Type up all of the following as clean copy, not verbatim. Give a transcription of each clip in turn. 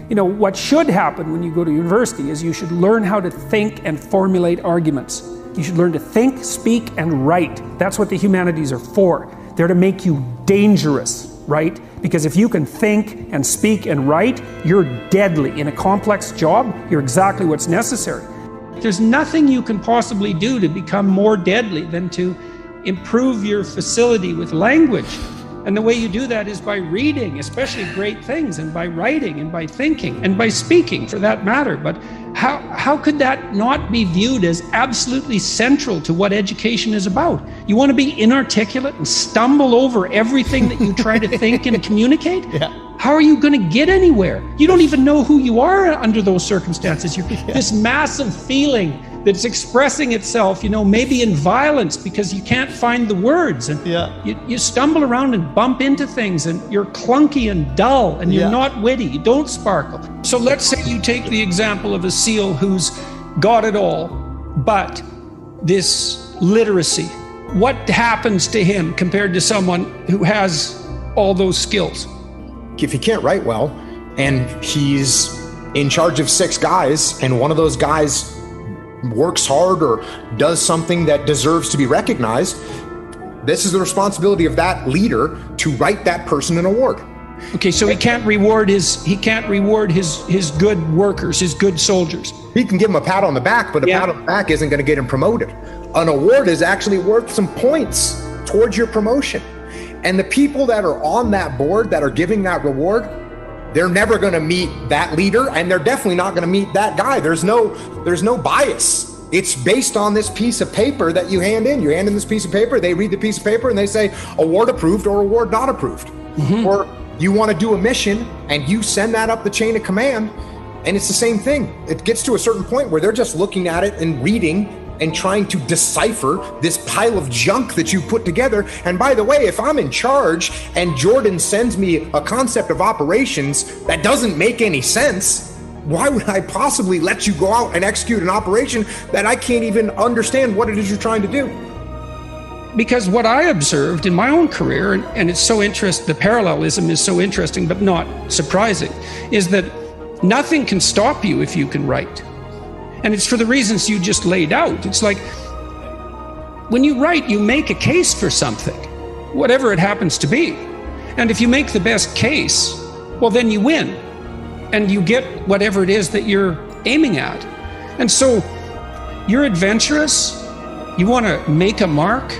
You know, what should happen when you go to university is you should learn how to think and formulate arguments. You should learn to think, speak, and write. That's what the humanities are for. They're to make you dangerous, right? Because if you can think and speak and write, you're deadly. In a complex job, you're exactly what's necessary. There's nothing you can possibly do to become more deadly than to improve your facility with language. And the way you do that is by reading, especially great things, and by writing, and by thinking, and by speaking, for that matter. But how could that not be viewed as absolutely central to what education is about? You want to be inarticulate and stumble over everything that you try to think and communicate? Yeah. How are you going to get anywhere? You don't even know who you are under those circumstances. This massive feeling that's expressing itself, you know, maybe in violence because you can't find the words, and you stumble around and bump into things, and you're clunky and dull, and you're not witty, you don't sparkle. So let's say you take the example of a SEAL who's got it all, but this literacy, what happens to him compared to someone who has all those skills? If he can't write well, and he's in charge of 6 guys, and one of those guys works hard or does something that deserves to be recognized, this is the responsibility of that leader to write that person an award. Okay, so he can't reward his good workers, his good soldiers. He can give him a pat on the back, but a pat on the back isn't going to get him promoted. An award is actually worth some points towards your promotion. And the people that are on that board that are giving that reward, they're never going to meet that leader, and they're definitely not going to meet that guy. There's no bias. It's based on this piece of paper that you hand in. You hand in this piece of paper, they read the piece of paper, and they say award approved or award not approved. Mm-hmm. Or you want to do a mission, and you send that up the chain of command, and it's the same thing. It gets to a certain point where they're just looking at it and reading and trying to decipher this pile of junk that you put together. And by the way, if I'm in charge and Jordan sends me a concept of operations that doesn't make any sense, why would I possibly let you go out and execute an operation that I can't even understand what it is you're trying to do? Because what I observed in my own career, and it's so interesting, the parallelism is so interesting but not surprising, is that nothing can stop you if you can write. And it's for the reasons you just laid out. It's like, when you write, you make a case for something, whatever it happens to be. And if you make the best case, well, then you win. And you get whatever it is that you're aiming at. And so, you're adventurous, you want to make a mark,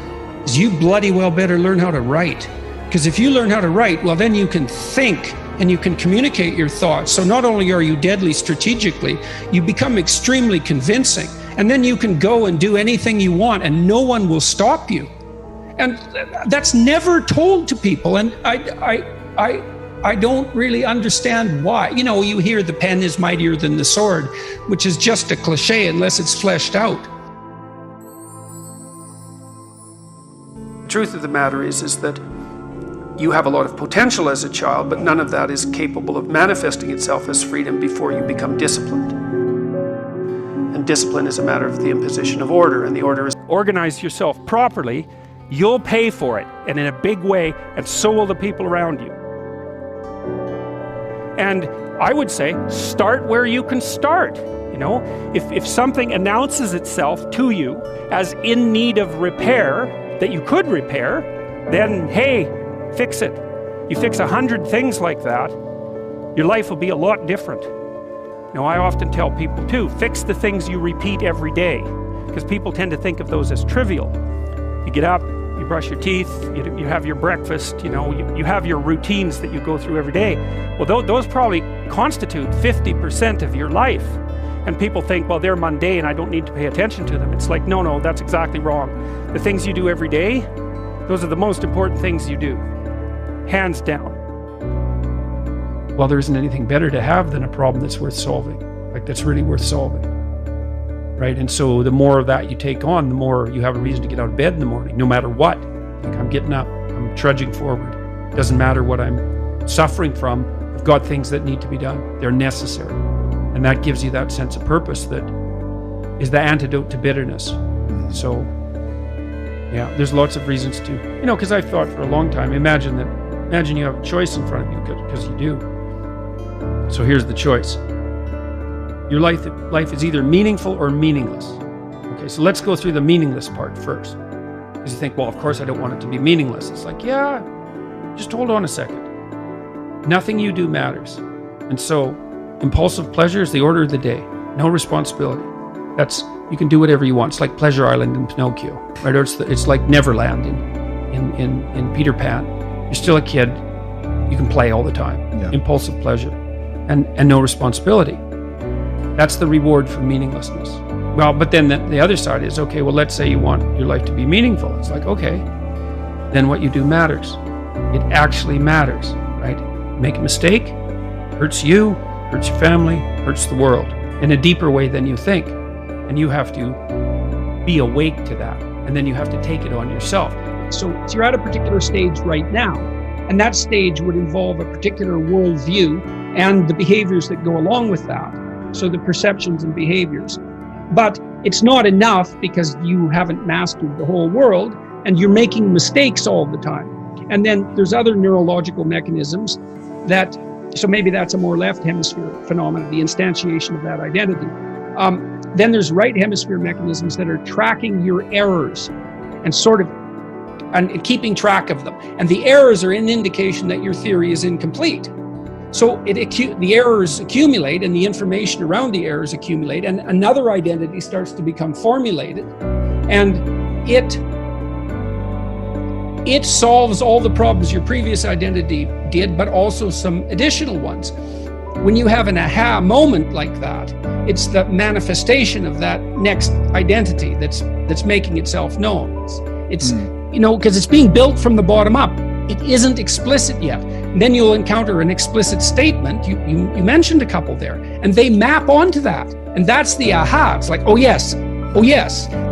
you bloody well better learn how to write. Because if you learn how to write, well, then you can think and you can communicate your thoughts. So not only are you deadly strategically, you become extremely convincing. And then you can go and do anything you want and no one will stop you. And that's never told to people. And I don't really understand why. You know, you hear the pen is mightier than the sword, which is just a cliche unless it's fleshed out. The truth of the matter is that you have a lot of potential as a child, but none of that is capable of manifesting itself as freedom before you become disciplined. And discipline is a matter of the imposition of order, and the order is organize yourself properly, you'll pay for it, and in a big way, and so will the people around you. And I would say, start where you can start. You know, if something announces itself to you as in need of repair, that you could repair, then hey, fix it. You fix 100 things like that, your life will be a lot different. You know, I often tell people too, fix the things you repeat every day, because people tend to think of those as trivial. You get up, you brush your teeth, you have your breakfast, you know, you have your routines that you go through every day. Well, those probably constitute 50% of your life. And people think, well, they're mundane, I don't need to pay attention to them. It's like, no, that's exactly wrong. The things you do every day, those are the most important things you do. Hands down. Well, there isn't anything better to have than a problem that's worth solving, like that's really worth solving, right? And so the more of that you take on, the more you have a reason to get out of bed in the morning, no matter what. Like, I'm getting up, I'm trudging forward. Doesn't matter what I'm suffering from, I've got things that need to be done. They're necessary. And that gives you that sense of purpose that is the antidote to bitterness. So, yeah, there's lots of reasons to, you know, because I've thought for a long time, imagine you have a choice in front of you, because you do. So here's the choice. Your life is either meaningful or meaningless. Okay, so let's go through the meaningless part first. Because you think, well, of course I don't want it to be meaningless. It's like, yeah, just hold on a second. Nothing you do matters. And so impulsive pleasure is the order of the day. No responsibility. You can do whatever you want. It's like Pleasure Island in Pinocchio, right? Or it's like Neverland in Peter Pan. You're still a kid. You can play all the time. Yeah. Impulsive pleasure and no responsibility. That's the reward for meaninglessness. Well, but then the other side is, okay, well, let's say you want your life to be meaningful. It's like, okay, then what you do matters. It actually matters, right? Make a mistake, hurts you, hurts your family, hurts the world in a deeper way than you think. And you have to be awake to that. And then you have to take it on yourself. So you're at a particular stage right now, and that stage would involve a particular worldview and the behaviors that go along with that. So the perceptions and behaviors. But it's not enough because you haven't mastered the whole world and you're making mistakes all the time. And then there's other neurological mechanisms so maybe that's a more left hemisphere phenomenon, the instantiation of that identity. Then there's right hemisphere mechanisms that are tracking your errors and keeping track of them. And the errors are an indication that your theory is incomplete. So the errors accumulate and the information around the errors accumulate, and another identity starts to become formulated, and it solves all the problems your previous identity did, but also some additional ones. When you have an aha moment like that, it's the manifestation of that next identity that's making itself known. It's because it's being built from the bottom up. It isn't explicit yet. And then you'll encounter an explicit statement. You mentioned a couple there, and they map onto that. And that's the aha. It's like, oh yes,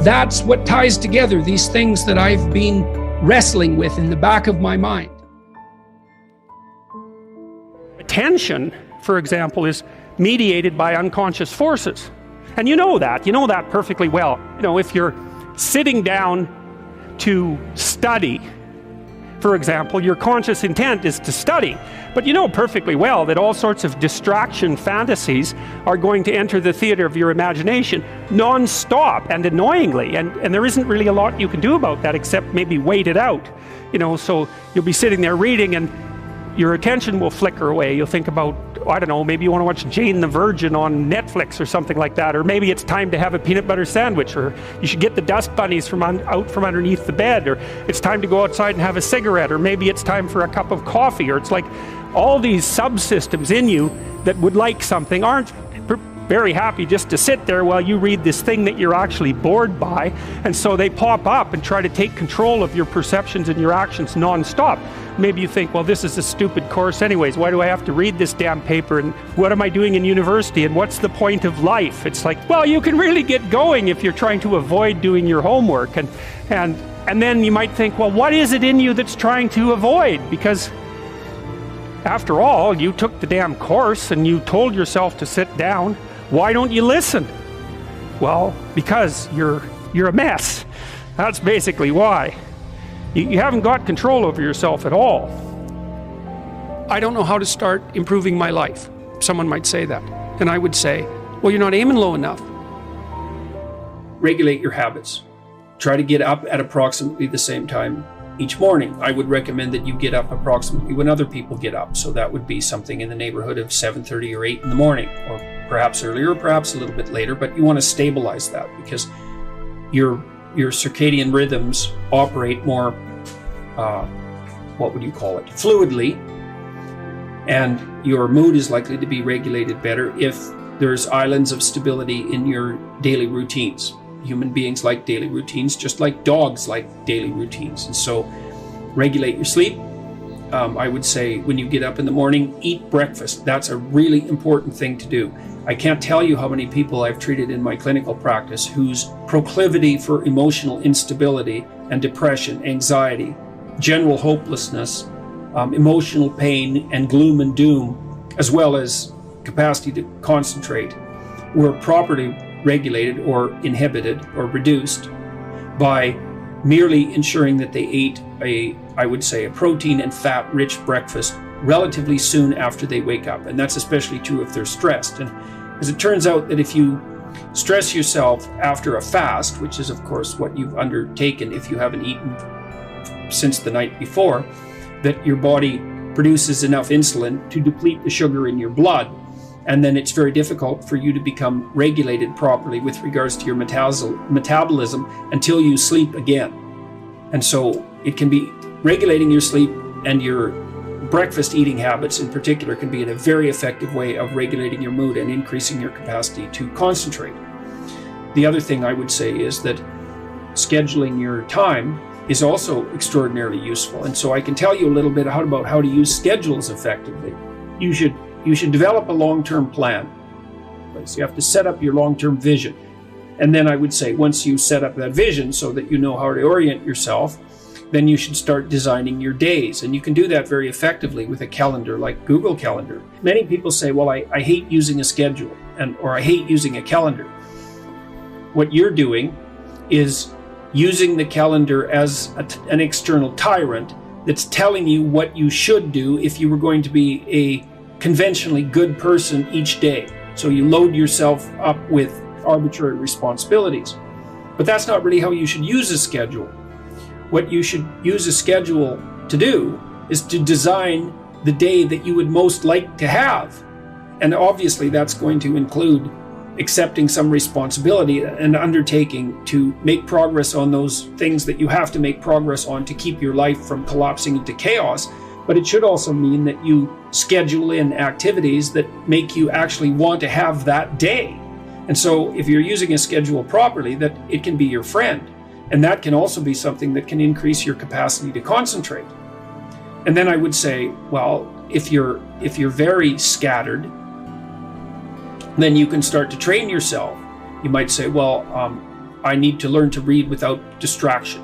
that's what ties together these things that I've been wrestling with in the back of my mind. Attention, for example, is mediated by unconscious forces. And you know that perfectly well. If you're sitting down to study, for example, your conscious intent is to study. But you know perfectly well that all sorts of distraction fantasies are going to enter the theater of your imagination non-stop and annoyingly. And there isn't really a lot you can do about that except maybe wait it out. So you'll be sitting there reading and your attention will flicker away. You'll think about, I don't know, maybe you want to watch Jane the Virgin on Netflix or something like that, or maybe it's time to have a peanut butter sandwich, or you should get the dust bunnies out from underneath the bed, or it's time to go outside and have a cigarette, or maybe it's time for a cup of coffee, or it's like all these subsystems in you that would like something aren't very happy just to sit there while you read this thing that you're actually bored by, and so they pop up and try to take control of your perceptions and your actions non-stop. Maybe you think, well, this is a stupid course anyways. Why do I have to read this damn paper? And what am I doing in university? And what's the point of life? It's like, well, you can really get going if you're trying to avoid doing your homework. And then you might think, well, what is it in you that's trying to avoid? Because after all, you took the damn course and you told yourself to sit down. Why don't you listen? Well, because you're a mess. That's basically why. You haven't got control over yourself at all. I don't know how to start improving my life. Someone might say that. And I would say, well, you're not aiming low enough. Regulate your habits. Try to get up at approximately the same time each morning. I would recommend that you get up approximately when other people get up. So that would be something in the neighborhood of 7:30 or 8 in the morning, or perhaps earlier, perhaps a little bit later, but you want to stabilize that because your circadian rhythms operate more, fluidly, and your mood is likely to be regulated better if there's islands of stability in your daily routines. Human beings like daily routines, just like dogs like daily routines. And so regulate your sleep. I would say when you get up in the morning, eat breakfast. That's a really important thing to do. I can't tell you how many people I've treated in my clinical practice whose proclivity for emotional instability and depression, anxiety, general hopelessness, emotional pain and gloom and doom, as well as capacity to concentrate, were properly regulated or inhibited or reduced by merely ensuring that they ate I would say, a protein and fat-rich breakfast relatively soon after they wake up. And that's especially true if they're stressed. And as it turns out that if you stress yourself after a fast, which is of course what you've undertaken if you haven't eaten since the night before, that your body produces enough insulin to deplete the sugar in your blood. And then it's very difficult for you to become regulated properly with regards to your metabolism until you sleep again. And so it can be regulating your sleep, and your breakfast eating habits in particular can be a very effective way of regulating your mood and increasing your capacity to concentrate. The other thing I would say is that scheduling your time is also extraordinarily useful. And so I can tell you a little bit about how to use schedules effectively. You should develop a long-term plan. So you have to set up your long-term vision. And then I would say once you set up that vision so that you know how to orient yourself, then you should start designing your days. And you can do that very effectively with a calendar like Google Calendar. Many people say, well, I hate using a schedule or I hate using a calendar. What you're doing is using the calendar as an external tyrant that's telling you what you should do if you were going to be a conventionally good person each day. So you load yourself up with arbitrary responsibilities. But that's not really how you should use a schedule. What you should use a schedule to do is to design the day that you would most like to have. And obviously that's going to include accepting some responsibility and undertaking to make progress on those things that you have to make progress on to keep your life from collapsing into chaos. But it should also mean that you schedule in activities that make you actually want to have that day. And so if you're using a schedule properly, that it can be your friend. And that can also be something that can increase your capacity to concentrate. And then I would say, well, if you're very scattered, then you can start to train yourself. You might say, well, I need to learn to read without distraction.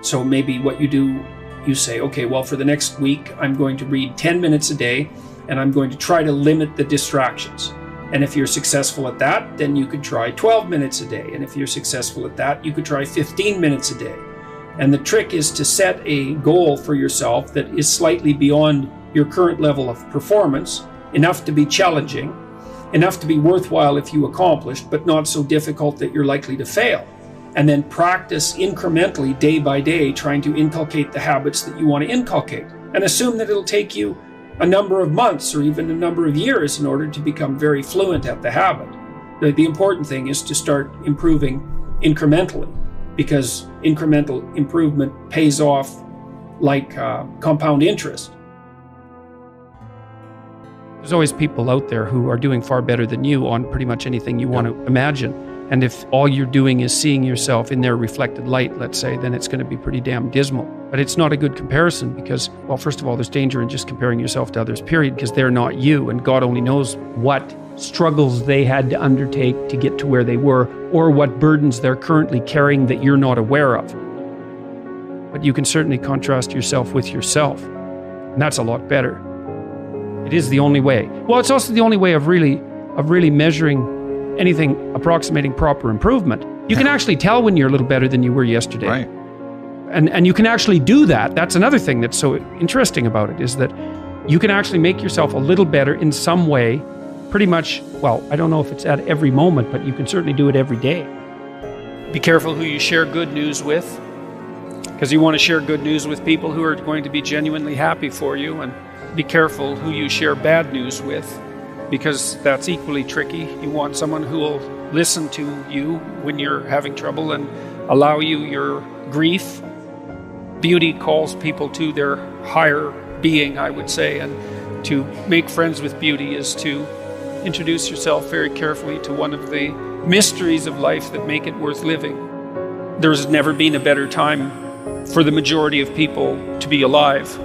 So maybe what you do, you say, okay, well, for the next week, I'm going to read 10 minutes a day, and I'm going to try to limit the distractions. And if you're successful at that, then you could try 12 minutes a day. And if you're successful at that, you could try 15 minutes a day. And the trick is to set a goal for yourself that is slightly beyond your current level of performance, enough to be challenging, enough to be worthwhile if you accomplished, but not so difficult that you're likely to fail. And then practice incrementally, day by day, trying to inculcate the habits that you want to inculcate. And assume that it'll take you a number of months or even a number of years in order to become very fluent at the habit. The important thing is to start improving incrementally, because incremental improvement pays off like compound interest. There's always people out there who are doing far better than you on pretty much anything you want to imagine. And if all you're doing is seeing yourself in their reflected light, let's say, then it's going to be pretty damn dismal. But it's not a good comparison because, well, first of all, there's danger in just comparing yourself to others, period, because they're not you. And God only knows what struggles they had to undertake to get to where they were, or what burdens they're currently carrying that you're not aware of. But you can certainly contrast yourself with yourself. And that's a lot better. It is the only way. Well, it's also the only way of really measuring anything approximating proper improvement. You can actually tell when you're a little better than you were yesterday. Right. And you can actually do that. That's another thing that's so interesting about it, is that you can actually make yourself a little better in some way, pretty much, well, I don't know if it's at every moment, but you can certainly do it every day. Be careful who you share good news with, because you want to share good news with people who are going to be genuinely happy for you, and be careful who you share bad news with, because that's equally tricky. You want someone who will listen to you when you're having trouble and allow you your grief. Beauty calls people to their higher being, I would say, and to make friends with beauty is to introduce yourself very carefully to one of the mysteries of life that make it worth living. There's never been a better time for the majority of people to be alive,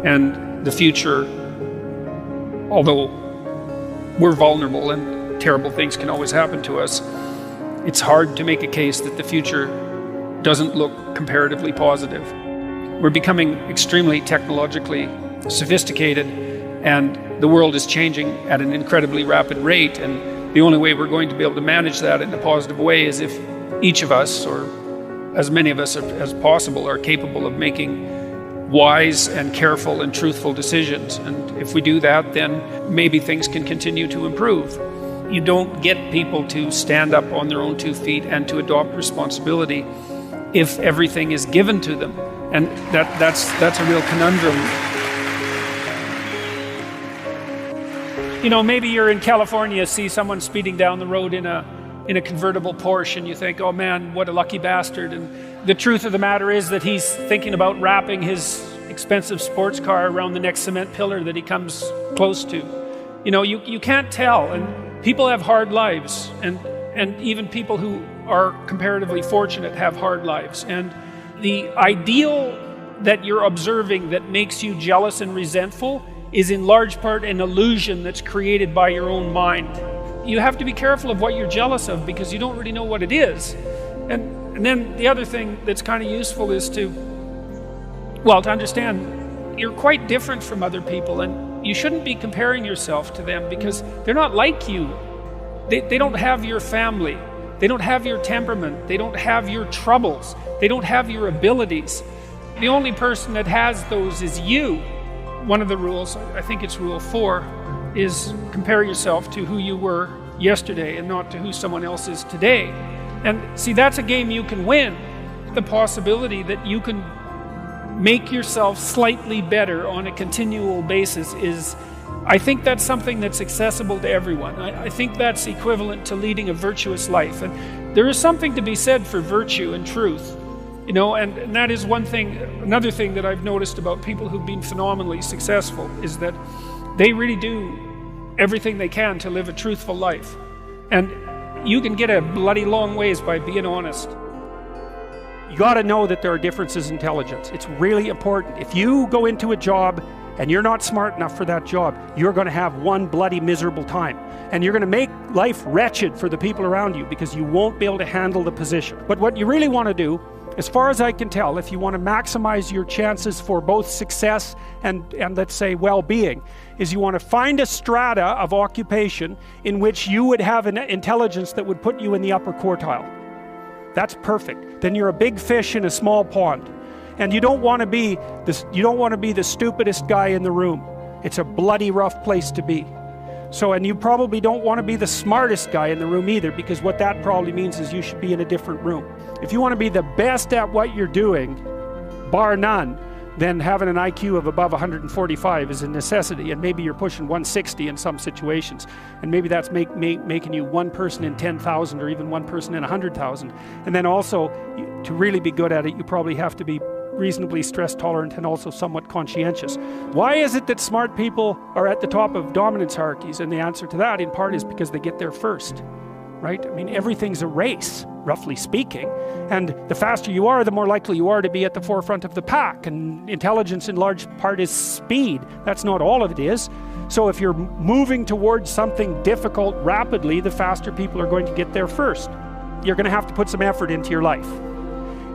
and the future, although we're vulnerable and terrible things can always happen to us, it's hard to make a case that the future doesn't look comparatively positive. We're becoming extremely technologically sophisticated, and the world is changing at an incredibly rapid rate, and the only way we're going to be able to manage that in a positive way is if each of us, or as many of us as possible are capable of making wise and careful and truthful decisions. And if we do that, then maybe things can continue to improve. You don't get people to stand up on their own 2 feet and to adopt responsibility if everything is given to them. And that's a real conundrum. You know, maybe you're in California, see someone speeding down the road in a convertible Porsche, and you think, oh man, what a lucky bastard. And the truth of the matter is that he's thinking about wrapping his expensive sports car around the next cement pillar that he comes close to. You know, you can't tell, and people have hard lives, and even people who are comparatively fortunate have hard lives. And the ideal that you're observing that makes you jealous and resentful is in large part an illusion that's created by your own mind. You have to be careful of what you're jealous of because you don't really know what it is. And then the other thing that's kind of useful is to understand you're quite different from other people, and you shouldn't be comparing yourself to them because they're not like you. They don't have your family. They don't have your temperament. They don't have your troubles. They don't have your abilities. The only person that has those is you. One of the rules, I think it's rule 4, is compare yourself to who you were yesterday and not to who someone else is today. And see, that's a game you can win. The possibility that you can make yourself slightly better on a continual basis is, I think that's something that's accessible to everyone. I think that's equivalent to leading a virtuous life. And there is something to be said for virtue and truth. You know, and that is one thing. Another thing that I've noticed about people who've been phenomenally successful is that they really do everything they can to live a truthful life. And you can get a bloody long ways by being honest. You got to know that there are differences in intelligence. It's really important. If you go into a job and you're not smart enough for that job, you're going to have one bloody miserable time. And you're going to make life wretched for the people around you because you won't be able to handle the position. But what you really want to do, as far as I can tell, if you want to maximize your chances for both success and let's say well-being, is you want to find a strata of occupation in which you would have an intelligence that would put you in the upper quartile. That's perfect. Then you're a big fish in a small pond. And you don't want to be the stupidest guy in the room. It's a bloody rough place to be. So, and you probably don't want to be the smartest guy in the room either, because what that probably means is you should be in a different room. If you want to be the best at what you're doing, bar none, then having an IQ of above 145 is a necessity, and maybe you're pushing 160 in some situations, and maybe that's making you one person in 10,000 or even one person in 100,000. And then also, to really be good at it, you probably have to be reasonably stress tolerant and also somewhat conscientious. Why is it that smart people are at the top of dominance hierarchies? And the answer to that in part is because they get there first, right? I mean, everything's a race, roughly speaking, and the faster you are, the more likely you are to be at the forefront of the pack. And intelligence in large part is speed. That's not all of it is. So if you're moving towards something difficult rapidly, the faster people are going to get there first. You're going to have to put some effort into your life.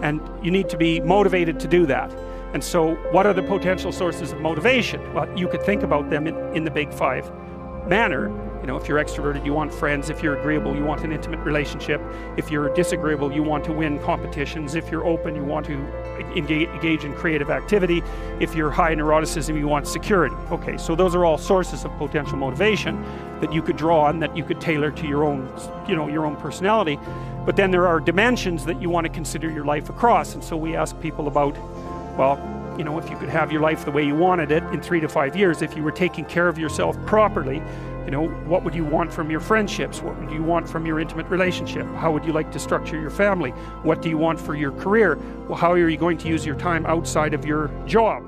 And you need to be motivated to do that. And so what are the potential sources of motivation? Well, you could think about them in the big 5 manner. You know, if you're extroverted, you want friends. If you're agreeable, you want an intimate relationship. If you're disagreeable, you want to win competitions. If you're open, you want to engage in creative activity. If you're high in neuroticism, you want security. Okay, so those are all sources of potential motivation that you could draw on, that you could tailor to your own, your own personality. But then there are dimensions that you want to consider your life across. And so we ask people about, well, if you could have your life the way you wanted it in 3 to 5 years, if you were taking care of yourself properly, what would you want from your friendships? What would you want from your intimate relationship? How would you like to structure your family? What do you want for your career? Well, how are you going to use your time outside of your job?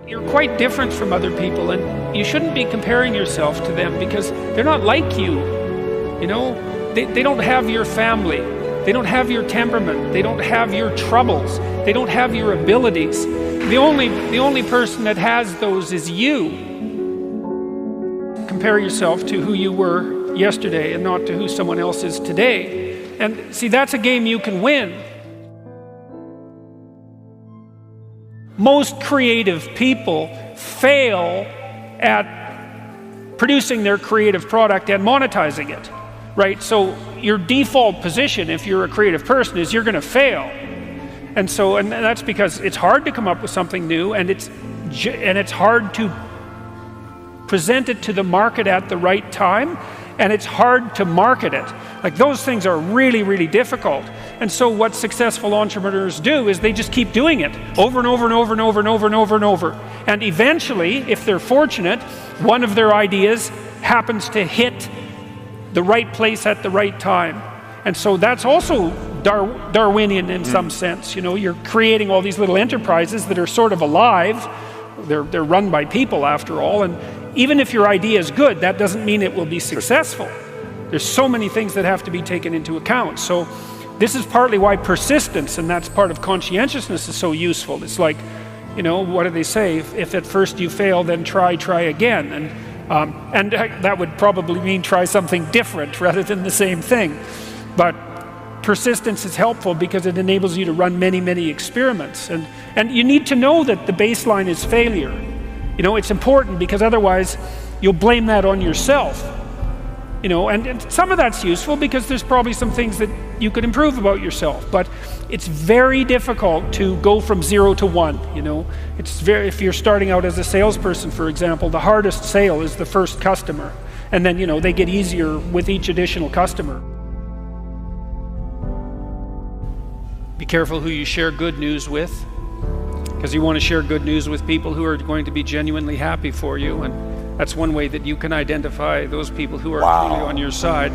You're quite different from other people, and you shouldn't be comparing yourself to them because they're not like you. They don't have your family. They don't have your temperament. They don't have your troubles. They don't have your abilities. The only person that has those is you. Compare yourself to who you were yesterday and not to who someone else is today. And see, that's a game you can win. Most creative people fail at producing their creative product and monetizing it. right? So your default position, if you're a creative person, is you're going to fail. And that's because it's hard to come up with something new, and it's hard to present it to the market at the right time, and it's hard to market it. Like, those things are really, really difficult. And so what successful entrepreneurs do is they just keep doing it over and over and over and over and over and over and over. And eventually, if they're fortunate, one of their ideas happens to hit the right place at the right time. And so that's also Darwinian in some sense. You know, you're creating all these little enterprises that are sort of alive. They're run by people, after all. And even if your idea is good, that doesn't mean it will be successful. There's so many things that have to be taken into account. So this is partly why persistence, and that's part of conscientiousness, is so useful. It's like, you know, what do they say? If at first you fail, then try again. And that would probably mean try something different rather than the same thing. But persistence is helpful because it enables you to run many, many experiments. And you need to know that the baseline is failure. You know, it's important, because otherwise you'll blame that on yourself. You know, and some of that's useful because there's probably some things that you could improve about yourself. But it's very difficult to go from 0 to 1, you know. If you're starting out as a salesperson, for example, the hardest sale is the first customer. And then, you know, they get easier with each additional customer. Be careful who you share good news with, because you want to share good news with people who are going to be genuinely happy for you. And that's one way that you can identify those people who are truly on your side.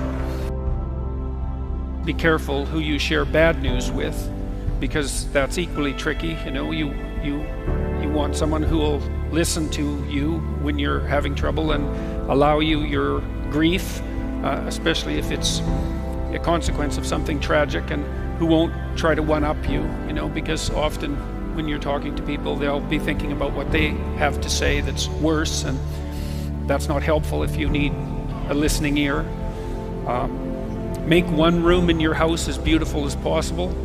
Be careful who you share bad news with, because that's equally tricky. You know, you want someone who will listen to you when you're having trouble and allow you your grief, especially if it's a consequence of something tragic, and who won't try to one-up you, you know, because often when you're talking to people, they'll be thinking about what they have to say that's worse, and that's not helpful if you need a listening ear. Make one room in your house as beautiful as possible.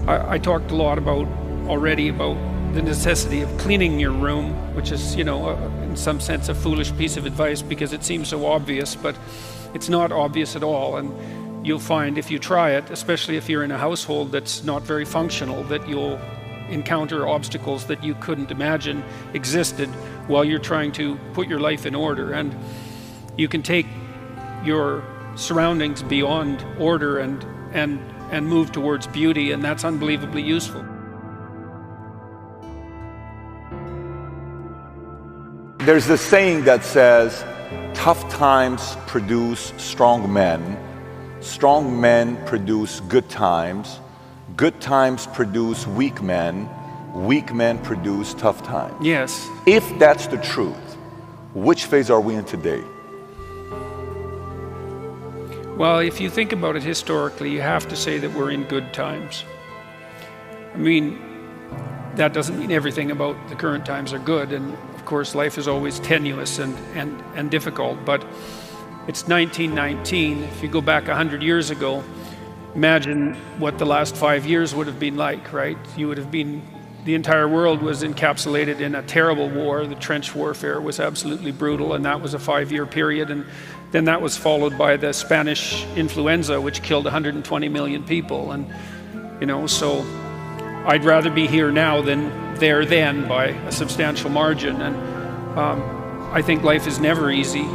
I talked a lot already about the necessity of cleaning your room, which is, you know, in some sense a foolish piece of advice because it seems so obvious, but it's not obvious at all. And you'll find if you try it, especially if you're in a household that's not very functional, that you'll encounter obstacles that you couldn't imagine existed while you're trying to put your life in order. And you can take your surroundings beyond order and move towards beauty, and that's unbelievably useful. There's this saying that says, tough times produce strong men produce good times produce weak men produce tough times. Yes. If that's the truth, which phase are we in today? Well, if you think about it historically, you have to say that we're in good times. I mean, that doesn't mean everything about the current times are good, and of course life is always tenuous and difficult, but it's 1919. If you go back 100 years ago, imagine what the last 5 years would have been like, right? The entire world was encapsulated in a terrible war. The trench warfare was absolutely brutal, and that was a 5-year period. And then that was followed by the Spanish influenza, which killed 120 million people. And, you know, so I'd rather be here now than there then by a substantial margin. And I think life is never easy,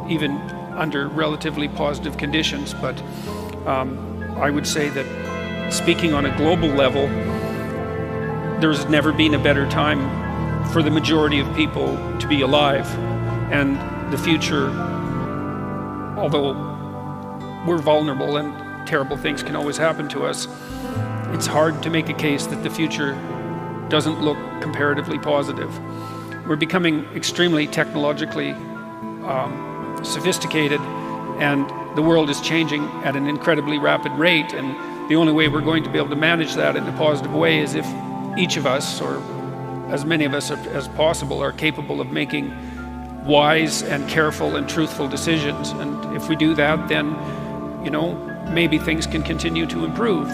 even under relatively positive conditions. But I would say that speaking on a global level, there's never been a better time for the majority of people to be alive. And the future, although we're vulnerable and terrible things can always happen to us, it's hard to make a case that the future doesn't look comparatively positive. We're becoming extremely technologically sophisticated, and the world is changing at an incredibly rapid rate, and the only way we're going to be able to manage that in a positive way is if each of us, or as many of us as possible, are capable of making wise and careful and truthful decisions. And if we do that, then, you know, maybe things can continue to improve.